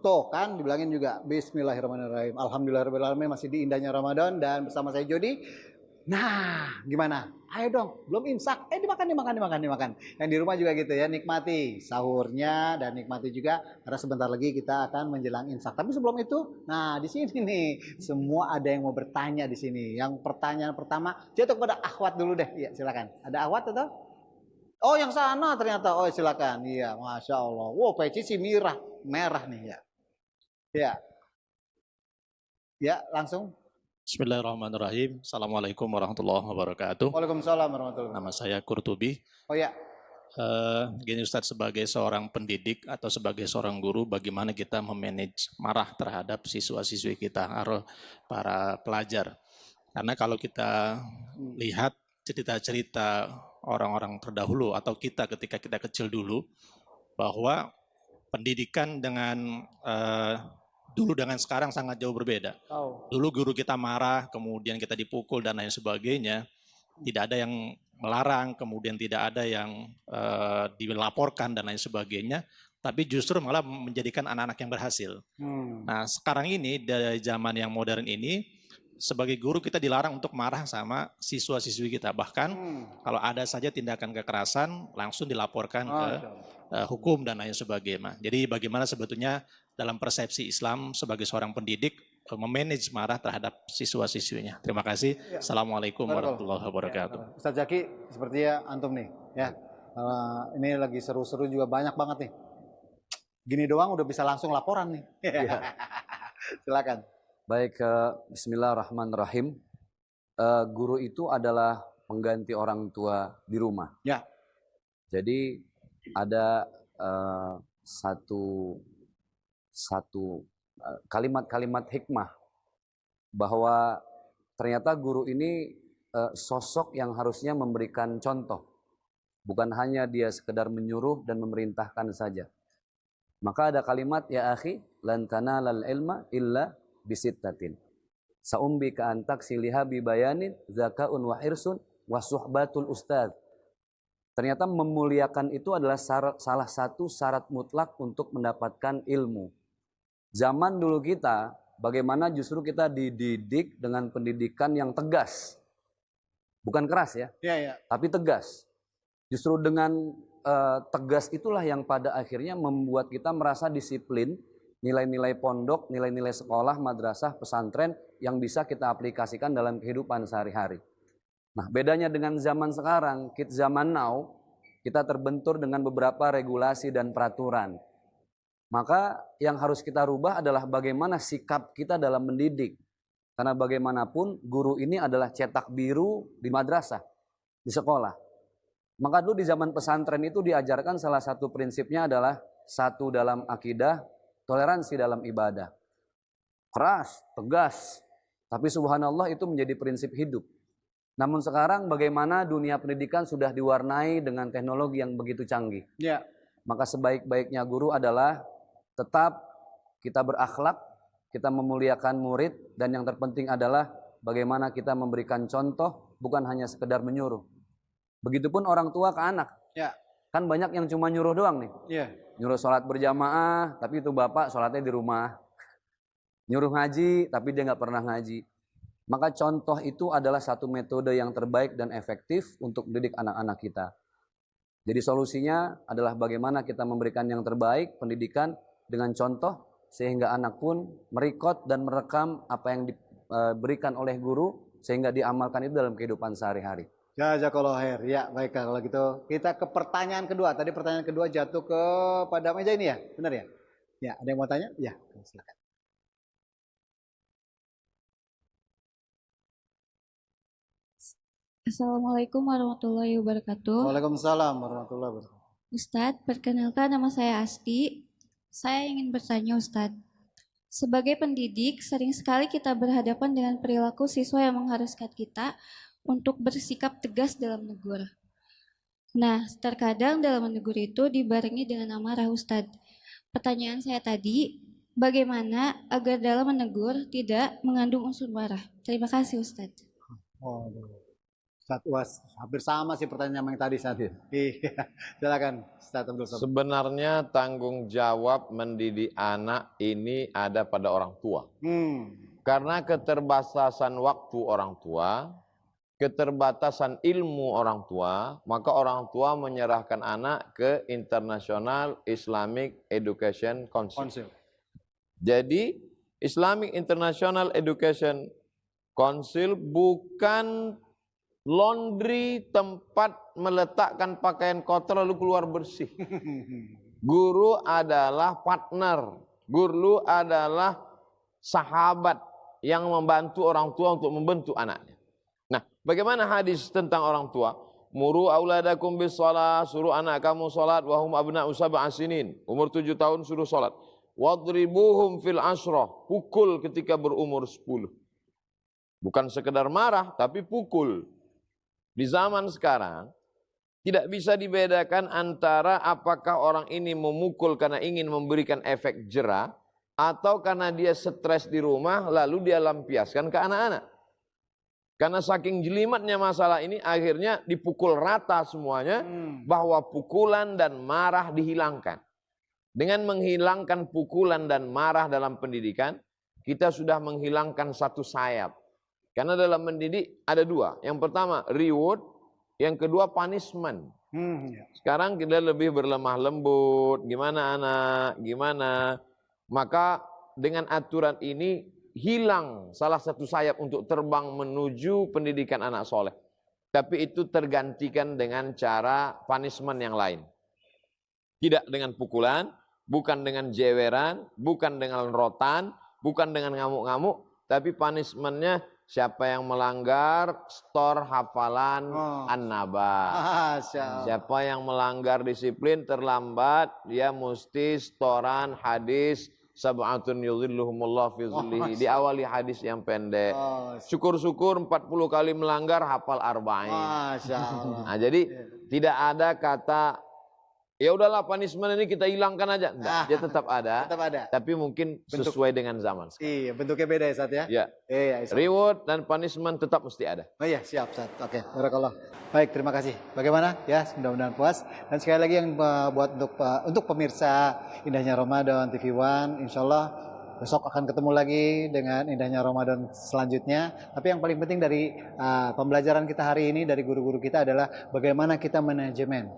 Tuh kan dibilangin juga Bismillahirrahmanirrahim. Alhamdulillahirrahmanirrahim, masih di indahnya Ramadan dan bersama saya Jody. Nah, gimana? Ayo dong, belum imsak. Dimakan, dimakan, dimakan, dimakan. Yang di rumah juga gitu ya, nikmati sahurnya dan nikmati juga karena sebentar lagi kita akan menjelang imsak. Tapi sebelum itu, nah di sini nih semua ada yang mau bertanya di sini. Yang pertanyaan pertama jatuh kepada akhwat dulu deh. Iya, silakan. Ada akhwat atau? Oh, yang sana ternyata. Oh, silakan. Iya, masya Allah. Wow, peci si merah, merah nih ya. Ya, ya langsung. Bismillahirrahmanirrahim. Assalamualaikum warahmatullahi wabarakatuh. Waalaikumsalam warahmatullahi Nama wabarakatuh. saya Kurtubi. Oh ya, Gini Ustadz, sebagai seorang pendidik atau sebagai seorang guru, bagaimana kita memanage marah terhadap siswa-siswi kita atau para pelajar? Karena kalau kita lihat cerita-cerita orang-orang terdahulu atau kita ketika kita kecil dulu, bahwa pendidikan dengan dulu dengan sekarang sangat jauh berbeda. Dulu guru kita marah, kemudian kita dipukul dan lain sebagainya. Tidak ada yang melarang, kemudian tidak ada yang dilaporkan dan lain sebagainya. Tapi justru malah menjadikan anak-anak yang berhasil. Nah, sekarang ini dari zaman yang modern ini, sebagai guru kita dilarang untuk marah sama siswa-siswi kita. Bahkan kalau ada saja tindakan kekerasan, langsung dilaporkan ke hukum dan lain sebagainya. Jadi bagaimana sebetulnya dalam persepsi Islam sebagai seorang pendidik memanage marah terhadap siswa-siswinya. Terima kasih. Assalamualaikum warahmatullahi wabarakatuh. Ustaz Zaki, sepertinya antum nih, ya. Ini lagi seru-seru juga banyak banget nih. Gini doang udah bisa langsung laporan nih. Silakan. Baik, bismillahirrahmanirrahim. Guru itu adalah pengganti orang tua di rumah. Ya. Jadi ada satu kalimat-kalimat hikmah bahwa ternyata guru ini sosok yang harusnya memberikan contoh, bukan hanya dia sekedar menyuruh dan memerintahkan saja. Maka ada kalimat, ya akhi, lan tanalal ilma illa bisittatin. Saumbi ka antak siliha bibayanin zakaun wa hirsun wa suhbatul ustadz. Ternyata memuliakan itu adalah salah satu syarat mutlak untuk mendapatkan ilmu. Zaman dulu kita, bagaimana justru kita dididik dengan pendidikan yang tegas. Bukan keras ya, tapi tegas. Justru dengan tegas itulah yang pada akhirnya membuat kita merasa disiplin, nilai-nilai pondok, nilai-nilai sekolah, madrasah, pesantren yang bisa kita aplikasikan dalam kehidupan sehari-hari. Nah, bedanya dengan zaman sekarang, zaman now, kita terbentur dengan beberapa regulasi dan peraturan. Maka yang harus kita rubah adalah bagaimana sikap kita dalam mendidik. Karena bagaimanapun guru ini adalah cetak biru di madrasah, di sekolah. Maka dulu di zaman pesantren itu diajarkan salah satu prinsipnya adalah satu dalam akidah, toleransi dalam ibadah. Keras, tegas, tapi subhanallah itu menjadi prinsip hidup. Namun sekarang bagaimana dunia pendidikan sudah diwarnai dengan teknologi yang begitu canggih. Ya. Maka sebaik-baiknya guru adalah tetap kita berakhlak, kita memuliakan murid, dan yang terpenting adalah bagaimana kita memberikan contoh, bukan hanya sekedar menyuruh. Begitupun orang tua ke anak. Ya. Kan banyak yang cuma nyuruh doang nih. Ya. Nyuruh sholat berjamaah, tapi itu bapak sholatnya di rumah. Nyuruh ngaji, tapi dia nggak pernah ngaji. Maka contoh itu adalah satu metode yang terbaik dan efektif untuk mendidik anak-anak kita. Jadi solusinya adalah bagaimana kita memberikan yang terbaik, pendidikan dengan contoh, sehingga anak pun merekod dan merekam apa yang diberikan oleh guru, sehingga diamalkan itu dalam kehidupan sehari-hari. Jazakallah khair. Ya, baiklah kalau gitu. Kita ke pertanyaan kedua. Tadi pertanyaan kedua jatuh ke pada meja ini ya? Benar ya? Ya, ada yang mau tanya? Ya, silakan. Assalamualaikum warahmatullahi wabarakatuh. Waalaikumsalam warahmatullahi wabarakatuh. Ustadz, perkenalkan nama saya Asti. Saya ingin bertanya Ustadz, sebagai pendidik sering sekali kita berhadapan dengan perilaku siswa yang mengharuskan kita untuk bersikap tegas dalam menegur. Nah, terkadang dalam menegur itu dibarengi dengan amarah Ustadz. Pertanyaan saya tadi, bagaimana agar dalam menegur tidak mengandung unsur marah? Terima kasih Ustadz. Ustaz Was, hampir sama sih pertanyaan yang tadi Ustaz. Iya, silakan Ustaz Abdul Somad. Sebenarnya tanggung jawab mendidik anak ini ada pada orang tua. Karena keterbatasan waktu orang tua, keterbatasan ilmu orang tua, maka orang tua menyerahkan anak ke International Islamic Education Council. Jadi Islamic International Education Council bukan laundry, tempat meletakkan pakaian kotor lalu keluar bersih. Guru adalah partner, guru adalah sahabat yang membantu orang tua untuk membentuk anaknya. Nah, bagaimana hadis tentang orang tua? Muru auladakum bis shalah, suruh anak kamu salat wa hum abna'u sab'a sinin. Umur 7 tahun suruh salat. Wadribuhum fil ashrah, pukul ketika berumur 10. Bukan sekedar marah, tapi pukul. Di zaman sekarang, tidak bisa dibedakan antara apakah orang ini memukul karena ingin memberikan efek jera, atau karena dia stres di rumah, lalu dia lampiaskan ke anak-anak. Karena saking jelimatnya masalah ini, akhirnya dipukul rata semuanya, bahwa pukulan dan marah dihilangkan. Dengan menghilangkan pukulan dan marah dalam pendidikan, kita sudah menghilangkan satu sayap. Karena dalam mendidik ada dua. Yang pertama reward, yang kedua punishment. Sekarang kita lebih berlemah lembut. Gimana anak? Gimana? Maka dengan aturan ini hilang salah satu sayap untuk terbang menuju pendidikan anak soleh. Tapi itu tergantikan dengan cara punishment yang lain. Tidak dengan pukulan, bukan dengan jeweran, bukan dengan rotan, bukan dengan ngamuk-ngamuk, tapi punishmentnya siapa yang melanggar store hafalan An-Naba. Siapa yang melanggar disiplin terlambat, dia mesti storan hadis sab'atun yudhilluhumullah fi dhillihi. Diawali hadis yang pendek. Syukur-syukur 40 kali melanggar hafal arba'in. Masya Allah. Nah, jadi tidak ada kata ya udahlah punishment ini kita hilangkan aja. Enggak, dia tetap ada. Tetap ada. Tapi mungkin sesuai dengan zaman. Iya, bentuknya beda ya Ustaz ya. Ya. Iya, Reward dan punishment tetap mesti ada. Oh iya, siap Ustaz. Oke, barakallah. Baik, terima kasih. Bagaimana? Ya, mudah-mudahan puas. Dan sekali lagi yang buat untuk pemirsa Indahnya Ramadan TV One, insyaallah besok akan ketemu lagi dengan Indahnya Ramadan selanjutnya. Tapi yang paling penting dari pembelajaran kita hari ini dari guru-guru kita adalah bagaimana kita manajemen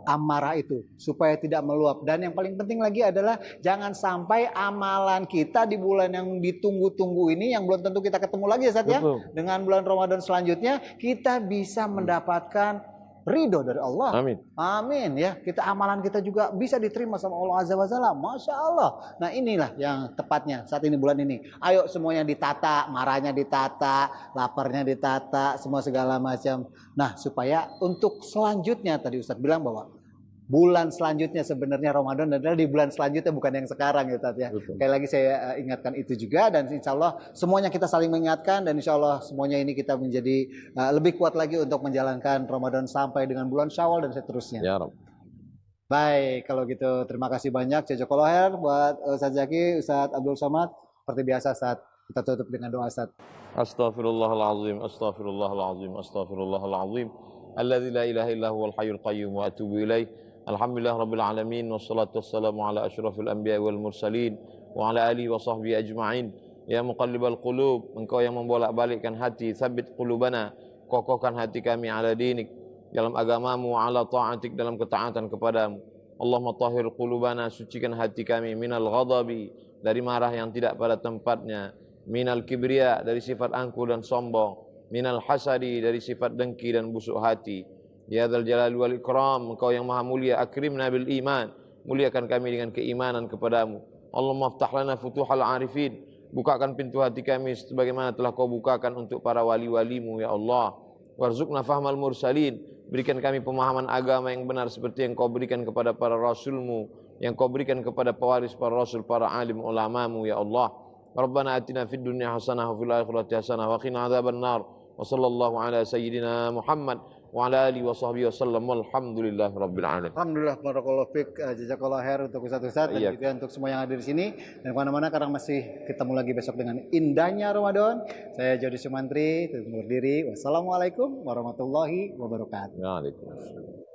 amarah itu supaya tidak meluap. Dan yang paling penting lagi adalah jangan sampai amalan kita di bulan yang ditunggu-tunggu ini, yang belum tentu kita ketemu lagi ya Ustaz ya, dengan bulan Ramadan selanjutnya kita bisa mendapatkan ridho dari Allah. Amin. Amin ya. Kita amalan kita juga bisa diterima sama Allah Azza wa Jalla. Masya Allah. Nah inilah yang tepatnya saat ini bulan ini. Ayo semuanya ditata, marahnya ditata, laparnya ditata, semua segala macam. Nah supaya untuk selanjutnya tadi Ustadz bilang bahwa bulan selanjutnya sebenarnya Ramadan adalah di bulan selanjutnya, bukan yang sekarang ya Ustadz ya. Sekali lagi saya ingatkan itu juga, dan insya Allah semuanya kita saling mengingatkan, dan insya Allah semuanya ini kita menjadi lebih kuat lagi untuk menjalankan Ramadan sampai dengan bulan Syawal dan seterusnya. Ya Rabb. Baik, kalau gitu terima kasih banyak Jazakallahu khair buat Ustadz Zaki, Ustadz Abdul Somad. Seperti biasa saat kita tutup dengan doa Ustadz. Astaghfirullahalazim, astaghfirullahalazim, astaghfirullahalazim. Alladzi la ilaha illa huwal hayyul qayyum wa atubu ilaih. Alhamdulillah rabbil alamin, wassalatu wassalamu ala asyrafil anbiya wal mursalin wa ala alihi wa sahbihi ajma'in. Ya muqallibal qulub, engkau yang membolak-balikkan hati, tsabbit qulubana, kokohkan hati kami ala dinik, dalam agamamu, ala ta'atik, dalam ketaatan kepadamu. Allahumma tahhir qulubana, sucikan hati kami minal ghadabi, dari marah yang tidak pada tempatnya, minal kibriya, dari sifat angkuh dan sombong, minal hasadi, dari sifat dengki dan busuk hati. Ya dzal jalali wal ikram, engkau yang maha mulia, akrimna bil iman, muliakan kami dengan keimanan kepadamu. Allahumma aftah lana futuhal arifin, bukakan pintu hati kami sebagaimana telah kau bukakan untuk para wali-walimu ya Allah. Warzuqna fahmal mursalin, berikan kami pemahaman agama yang benar seperti yang kau berikan kepada para rasulmu, yang kau berikan kepada pewaris para rasul, para alim ulamamu ya Allah. Rabbana atina fid dunya hasanah wa fil akhirati hasanah wa qina adzabannar. Wa sallallahu ala sayyidina Muhammad wa ala alihi washabbihi wasallam. Walhamdulillahirabbil alamin. Alhamdulillah, barakallahu fik, jazakallahu khair untuk Ustaz-Ustaz dan Iya. gitu ya untuk semua yang ada di sini. Dan kemana-mana karena masih ketemu lagi besok dengan indahnya Ramadan. Saya Jody Sumantri, undur diri. Wassalamualaikum warahmatullahi wabarakatuh. Waalaikumsalam.